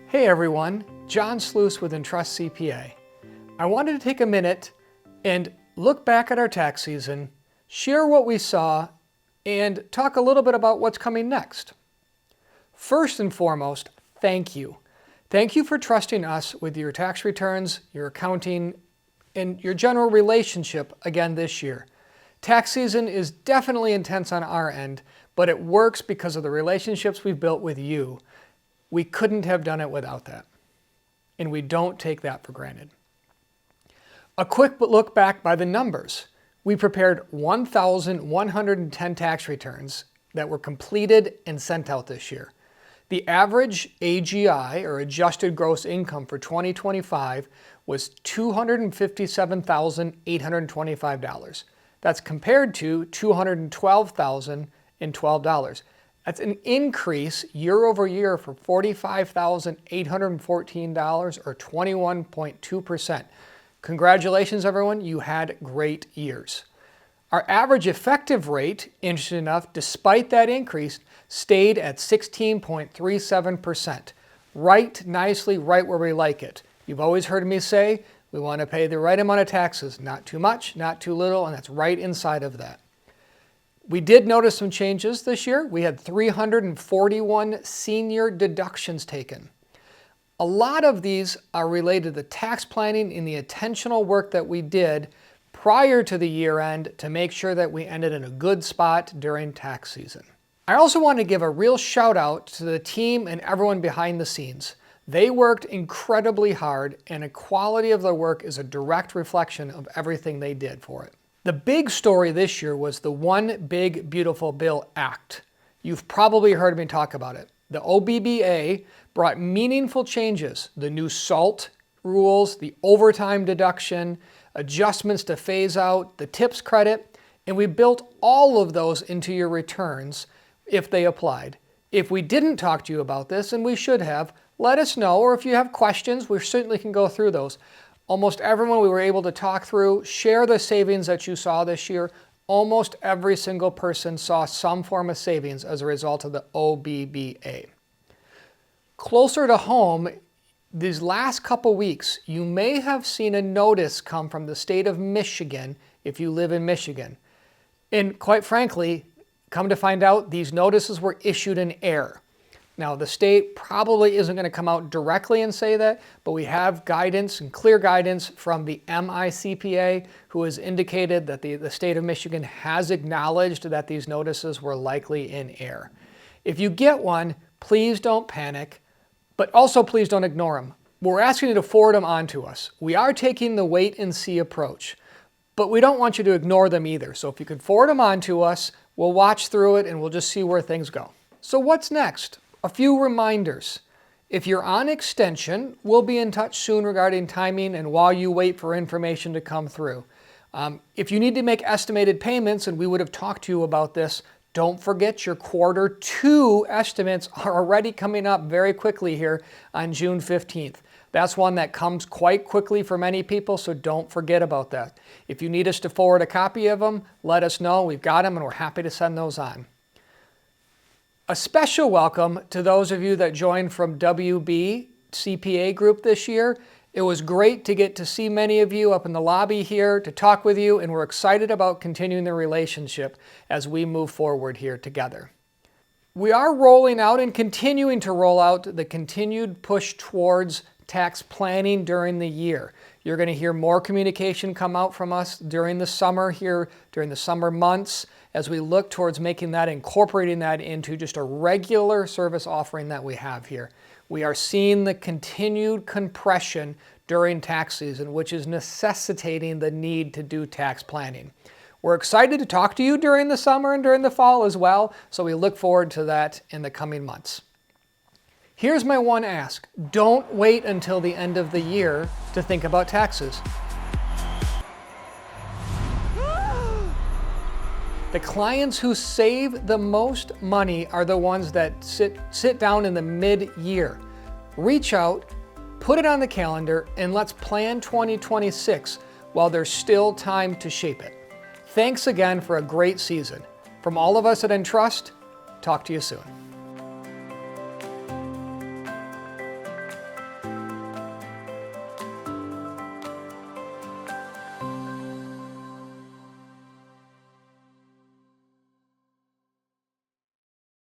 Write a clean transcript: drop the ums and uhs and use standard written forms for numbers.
Hey everyone, John Sluice with Entrust CPA. I wanted to take a minute and look back at our tax season, share what we saw, and talk a little bit about what's coming next. First and foremost, thank you. Thank you for trusting us with your tax returns, your accounting, and your general relationship again this year. Tax season is definitely intense on our end, but it works because of the relationships we've built with you. We couldn't have done it without that, and we don't take that for granted. A quick look back by the numbers. We prepared 1,110 tax returns that were completed and sent out this year. The average AGI, or adjusted gross income, for 2025 was $257,825. That's compared to $212,012. That's an increase year over year for $45,814, or 21.2%. Congratulations, everyone. You had great years. Our average effective rate, interesting enough, despite that increase, stayed at 16.37%. Right nicely, right where we like it. You've always heard me say, we want to pay the right amount of taxes, not too much, not too little, and that's right inside of that. We did notice some changes this year. We had 341 senior deductions taken. A lot of these are related to tax planning and the intentional work that we did prior to the year end to make sure that we ended in a good spot during tax season. I also want to give a real shout out to the team and everyone behind the scenes. They worked incredibly hard, and the quality of their work is a direct reflection of everything they did for it. The big story this year was the One Big Beautiful Bill Act. You've probably heard me talk about it. The OBBBA brought meaningful changes. The new SALT rules, the overtime deduction, adjustments to phase out, the tips credit, and we built all of those into your returns if they applied. If we didn't talk to you about this, and we should have, let us know, or if you have questions, we certainly can go through those. Almost everyone we were able to talk through, share the savings that you saw this year. Almost every single person saw some form of savings as a result of the OBBBA. Closer to home, these last couple weeks, you may have seen a notice come from the state of Michigan if you live in Michigan. And quite frankly, come to find out, these notices were issued in error. Now, the state probably isn't going to come out directly and say that, but we have guidance and clear guidance from the MICPA, who has indicated that the state of Michigan has acknowledged that these notices were likely in error. If you get one, please don't panic, but also please don't ignore them. We're asking you to forward them on to us. We are taking the wait and see approach, but we don't want you to ignore them either. So if you could forward them on to us, we'll watch through it and we'll just see where things go. So what's next? A few reminders. If you're on extension, we'll be in touch soon regarding timing and while you wait for information to come through. If you need to make estimated payments, and we would have talked to you about this, don't forget your Q2 estimates are already coming up very quickly here on June 15th. That's one that comes quite quickly for many people, so don't forget about that. If you need us to forward a copy of them, let us know. We've got them and we're happy to send those on. A special welcome to those of you that joined from WB CPA group this year. It was great to get to see many of you up in the lobby here to talk with you, and we're excited about continuing the relationship as we move forward here together. We are rolling out and continuing to roll out the continued push towards tax planning during the year. You're going to hear more communication come out from us during the summer here, during the summer months, as we look towards making that, incorporating that into just a regular service offering that we have here. We are seeing the continued compression during tax season, which is necessitating the need to do tax planning. We're excited to talk to you during the summer and during the fall as well, so we look forward to that in the coming months. Here's my one ask. Don't wait until the end of the year to think about taxes. The clients who save the most money are the ones that sit down in the mid-year. Reach out, put it on the calendar, and let's plan 2026 while there's still time to shape it. Thanks again for a great season. From all of us at Entrust, talk to you soon.